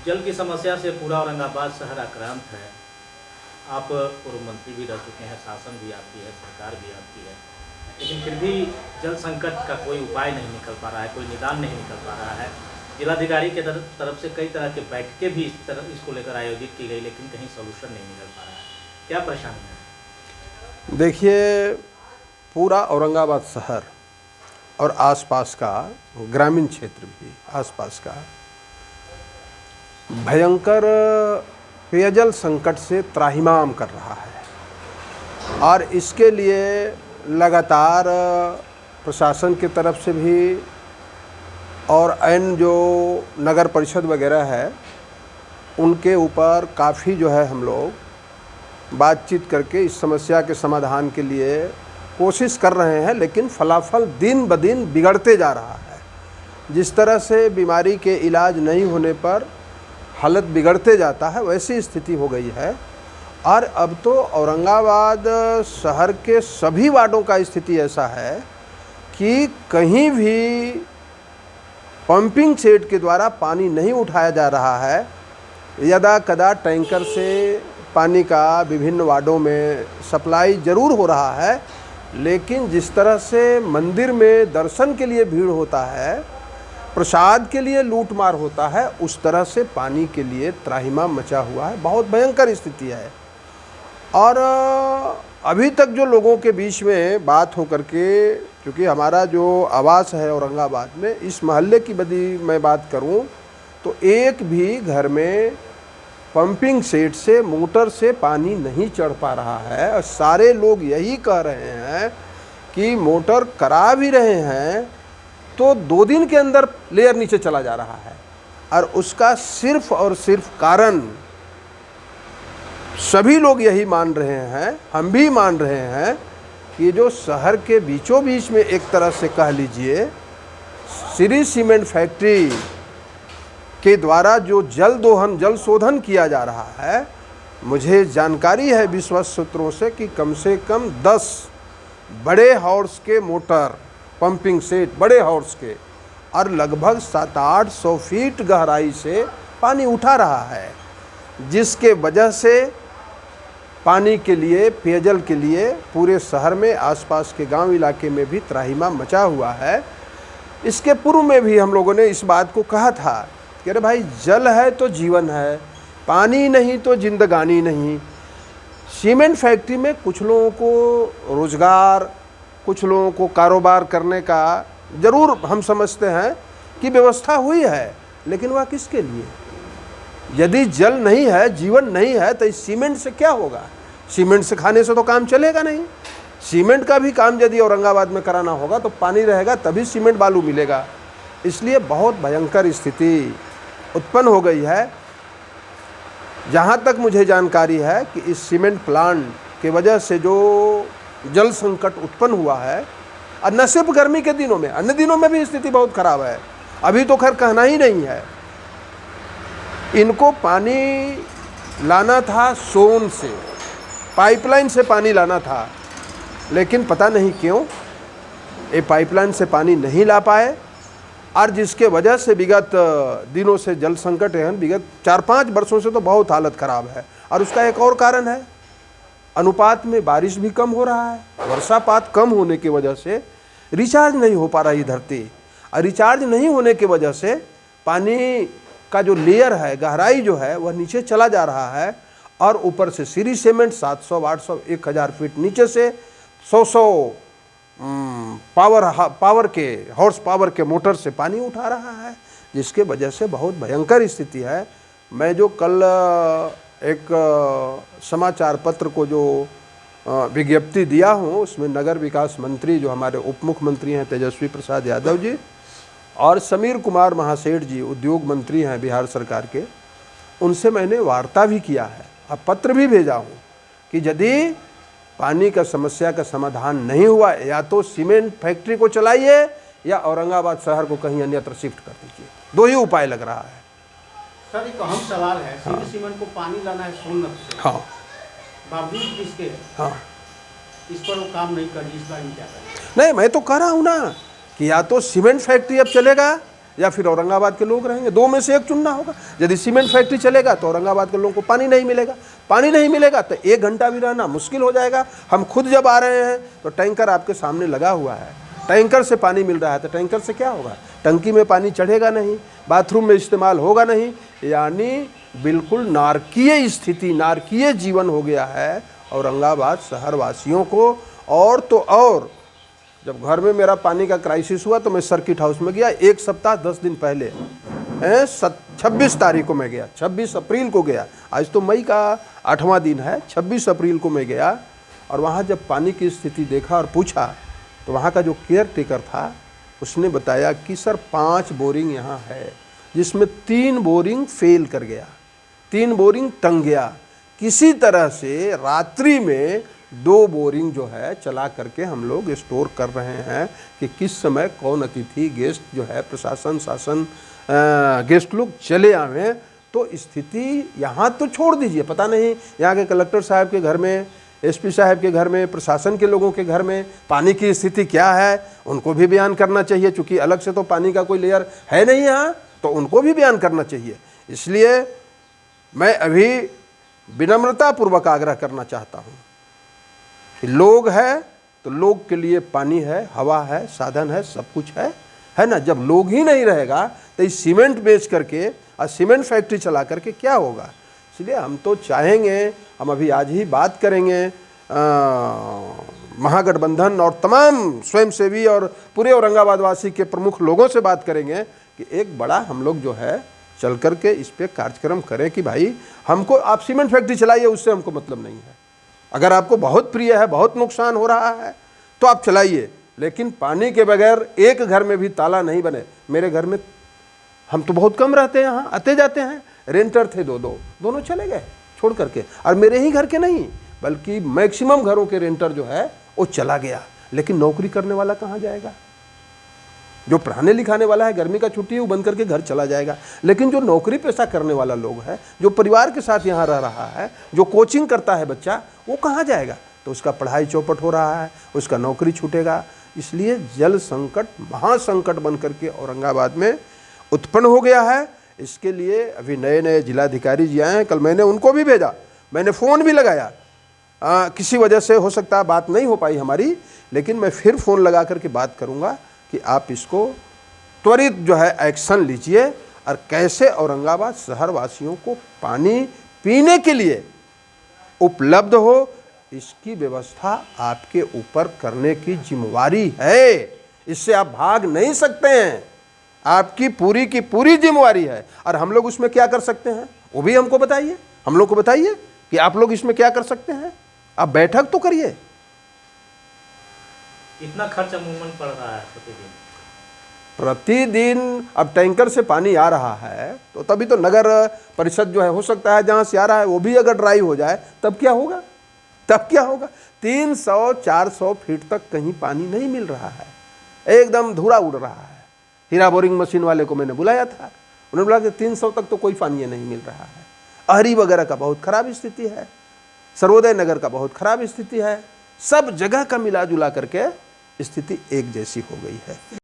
जल की समस्या से पूरा औरंगाबाद शहर आक्रांत है। आप पूर्व मंत्री भी रह चुके हैं, शासन भी आपकी है, सरकार भी आपकी है, लेकिन फिर भी जल संकट का कोई उपाय नहीं निकल पा रहा है, कोई निदान नहीं निकल पा रहा है। जिलाधिकारी के तरफ से कई तरह के बैठकें भी इसको लेकर आयोजित की गई, लेकिन कहीं सोल्यूशन नहीं निकल पा रहा है। क्या परेशानी है? देखिए, पूरा औरंगाबाद शहर और आसपास का ग्रामीण क्षेत्र भी आसपास का भयंकर पेयजल संकट से त्राहिमाम कर रहा है और इसके लिए लगातार प्रशासन की तरफ से भी और अन्य जो नगर परिषद वगैरह है उनके ऊपर काफ़ी जो है हम लोग बातचीत करके इस समस्या के समाधान के लिए कोशिश कर रहे हैं, लेकिन फलाफल दिन ब दिन बिगड़ते जा रहा है। जिस तरह से बीमारी के इलाज नहीं होने पर हालत बिगड़ते जाता है, वैसी स्थिति हो गई है। और अब तो औरंगाबाद शहर के सभी वार्डों का स्थिति ऐसा है कि कहीं भी पंपिंग सेट के द्वारा पानी नहीं उठाया जा रहा है। यदा कदा टैंकर से पानी का विभिन्न वार्डों में सप्लाई ज़रूर हो रहा है, लेकिन जिस तरह से मंदिर में दर्शन के लिए भीड़ होता है, प्रसाद के लिए लूटमार होता है, उस तरह से पानी के लिए त्राहिमाम मचा हुआ है। बहुत भयंकर स्थिति है। और अभी तक जो लोगों के बीच में बात हो करके, क्योंकि हमारा जो आवास है औरंगाबाद में, इस मोहल्ले की यदि मैं बात करूं तो एक भी घर में पंपिंग सेट से मोटर से पानी नहीं चढ़ पा रहा है। और सारे लोग यही कह रहे हैं कि मोटर करा भी रहे हैं तो 2 दिन के अंदर लेयर नीचे चला जा रहा है। और उसका सिर्फ और सिर्फ कारण सभी लोग यही मान रहे हैं, हम भी मान रहे हैं, कि जो शहर के बीचों बीच में एक तरह से कह लीजिए श्री सीमेंट फैक्ट्री के द्वारा जो जल शोधन किया जा रहा है, मुझे जानकारी है विश्वस्त सूत्रों से कम 10 बड़े हॉर्स के मोटर पंपिंग सेट, बड़े हॉर्स के, और लगभग 700-800 फीट गहराई से पानी उठा रहा है, जिसके वजह से पानी के लिए, पेयजल के लिए पूरे शहर में, आसपास के गांव इलाके में भी त्राहिमाम मचा हुआ है। इसके पूर्व में भी हम लोगों ने इस बात को कहा था कि अरे भाई, जल है तो जीवन है, पानी नहीं तो जिंदगानी नहीं। सीमेंट फैक्ट्री में कुछ लोगों को रोज़गार, कुछ लोगों को कारोबार करने का ज़रूर हम समझते हैं कि व्यवस्था हुई है, लेकिन वह किसके लिए? यदि जल नहीं है, जीवन नहीं है, तो इस सीमेंट से क्या होगा? सीमेंट से खाने से तो काम चलेगा नहीं। सीमेंट का भी काम यदि औरंगाबाद में कराना होगा तो पानी रहेगा तभी सीमेंट बालू मिलेगा। इसलिए बहुत भयंकर स्थिति उत्पन्न हो गई है। जहाँ तक मुझे जानकारी है कि इस सीमेंट प्लांट के वजह से जो जल संकट उत्पन्न हुआ है, और न सिर्फ गर्मी के दिनों में, अन्य दिनों में भी स्थिति बहुत ख़राब है। अभी तो खैर कहना ही नहीं है। इनको पानी लाना था सोन से, पाइपलाइन से पानी लाना था, लेकिन पता नहीं क्यों ये पाइपलाइन से पानी नहीं ला पाए, और जिसके वजह से विगत दिनों से जल संकट है। विगत 4-5 वर्षों से तो बहुत हालत ख़राब है। और उसका एक और कारण है, अनुपात में बारिश भी कम हो रहा है। वर्षापात कम होने की वजह से रिचार्ज नहीं हो पा रही धरती, और रिचार्ज नहीं होने की वजह से पानी का जो लेयर है, गहराई जो है, वह नीचे चला जा रहा है। और ऊपर से सीरी सीमेंट 700-800 1000 फीट नीचे से 100 पावर के हॉर्स पावर के मोटर से पानी उठा रहा है, जिसके वजह से बहुत भयंकर स्थिति है। मैं जो कल एक समाचार पत्र को जो विज्ञप्ति दिया हूँ, उसमें नगर विकास मंत्री जो हमारे उप मुख्यमंत्री हैं तेजस्वी प्रसाद यादव जी, और समीर कुमार महासेठ जी उद्योग मंत्री हैं बिहार सरकार के, उनसे मैंने वार्ता भी किया है और पत्र भी भेजा हूँ कि यदि पानी का समस्या का समाधान नहीं हुआ, या तो सीमेंट फैक्ट्री को चलाइए या औरंगाबाद शहर को कहीं अन्यत्र शिफ्ट कर दीजिए। 2 ही उपाय लग रहा है। सर, एक अहम सवाल है। हाँ। सीमेंट को पानी लाना है सोनत से, हाँ, बावजूद इसके, हाँ, इस पर वो काम नहीं कर रही। इस बारे में क्या करें? नहीं, मैं तो कह रहा हूँ ना कि या तो सीमेंट फैक्ट्री अब चलेगा या फिर औरंगाबाद के लोग रहेंगे। दो में से एक चुनना होगा। यदि सीमेंट फैक्ट्री चलेगा तो औरंगाबाद के लोगों को पानी नहीं मिलेगा, पानी नहीं मिलेगा तो 1 घंटा भी रहना मुश्किल हो जाएगा। हम खुद जब आ रहे हैं तो टैंकर आपके सामने लगा हुआ है, टैंकर से पानी मिल रहा है, तो टैंकर से क्या होगा? टंकी में पानी चढ़ेगा नहीं, बाथरूम में इस्तेमाल होगा नहीं। यानी बिल्कुल नारकीय स्थिति, नारकीय जीवन हो गया है औरंगाबाद शहर वासियों को। और तो और जब घर में मेरा पानी का क्राइसिस हुआ तो मैं सर्किट हाउस में गया 1 सप्ताह 10 दिन पहले, 26 तारीख को मैं गया, 26 अप्रैल को गया। आज तो मई का 8वां दिन है, 26 अप्रैल को मैं गया। और वहाँ जब पानी की स्थिति देखा और पूछा तो वहाँ का जो केयर टेकर था उसने बताया कि सर 5 बोरिंग यहाँ है, जिसमें 3 बोरिंग फेल कर गया, 3 बोरिंग टंग गया। किसी तरह से रात्रि में 2 बोरिंग जो है चला करके हम लोग स्टोर कर रहे हैं कि किस समय कौन अतिथि गेस्ट जो है प्रशासन शासन गेस्ट लोग चले आवें। तो स्थिति यहाँ तो छोड़ दीजिए, पता नहीं यहाँ के कलेक्टर साहब के घर में, एसपी साहब के घर में, प्रशासन के लोगों के घर में पानी की स्थिति क्या है, उनको भी बयान करना चाहिए। चूँकि अलग से तो पानी का कोई लेयर है नहीं यहाँ, तो उनको भी बयान करना चाहिए। इसलिए मैं अभी विनम्रतापूर्वक आग्रह करना चाहता हूँ कि लोग है तो लोग के लिए पानी है, हवा है, साधन है, सब कुछ है ना। जब लोग ही नहीं रहेगा तो इस सीमेंट बेच करके और सीमेंट फैक्ट्री चला करके क्या होगा। इसलिए हम तो चाहेंगे, हम अभी आज ही बात करेंगे महागठबंधन और तमाम स्वयंसेवी और पूरे औरंगाबाद वासी के प्रमुख लोगों से बात करेंगे कि एक बड़ा हम लोग जो है चल करके इस पे कार्यक्रम करें कि भाई हमको आप सीमेंट फैक्ट्री चलाइए, उससे हमको मतलब नहीं है। अगर आपको बहुत प्रिय है, बहुत नुकसान हो रहा है तो आप चलाइए, लेकिन पानी के बगैर एक घर में भी ताला नहीं बने। मेरे घर में हम तो बहुत कम रहते हैं, यहाँ आते जाते हैं, रेंटर थे 2 दोनों चले गए छोड़ करके। और मेरे ही घर के नहीं बल्कि मैक्सिमम घरों के रेंटर जो है वो चला गया। लेकिन नौकरी करने वाला कहाँ जाएगा? जो पढ़ाने लिखाने वाला है, गर्मी का छुट्टी है, वो बंद करके घर चला जाएगा। लेकिन जो नौकरी पेशा करने वाला लोग है, जो परिवार के साथ यहाँ रह रहा है, जो कोचिंग करता है बच्चा, वो कहाँ जाएगा? तो उसका पढ़ाई चौपट हो रहा है, उसका नौकरी छूटेगा। इसलिए जल संकट महासंकट बन करके औरंगाबाद में उत्पन्न हो गया है। इसके लिए अभी नए जिलाधिकारी जी आए हैं, कल मैंने उनको भी भेजा, मैंने फ़ोन भी लगाया। किसी वजह से हो सकता है बात नहीं हो पाई हमारी, लेकिन मैं फिर फ़ोन लगा करके बात करूँगा कि आप इसको त्वरित जो है एक्शन लीजिए और कैसे औरंगाबाद शहर वासियों को पानी पीने के लिए उपलब्ध हो, इसकी व्यवस्था आपके ऊपर करने की जिम्मेवारी है। इससे आप भाग नहीं सकते हैं, आपकी पूरी की पूरी जिम्मेवारी है। और हम लोग उसमें क्या कर सकते हैं वो भी हमको बताइए, हम लोग को बताइए कि आप लोग इसमें क्या कर सकते हैं। आप बैठक तो करिए। कितना खर्च अमूमन पड़ रहा है प्रतिदिन? अब टैंकर से पानी आ रहा है तो तभी तो नगर परिषद जो है, हो सकता है जहाँ से आ रहा है वो भी अगर ड्राई हो जाए तब क्या होगा? तब क्या होगा? 300-400 फीट तक कहीं पानी नहीं मिल रहा है, एकदम धुरा उड़ रहा है। हीरा बोरिंग मशीन वाले को मैंने बुलाया था, उन्होंने बोला कि 300 तक तो कोई पानी नहीं मिल रहा है। अहरी वगैरह का बहुत खराब स्थिति है, सर्वोदय नगर का बहुत खराब स्थिति है। सब जगह का मिला जुला करके स्थिति एक जैसी हो गई है।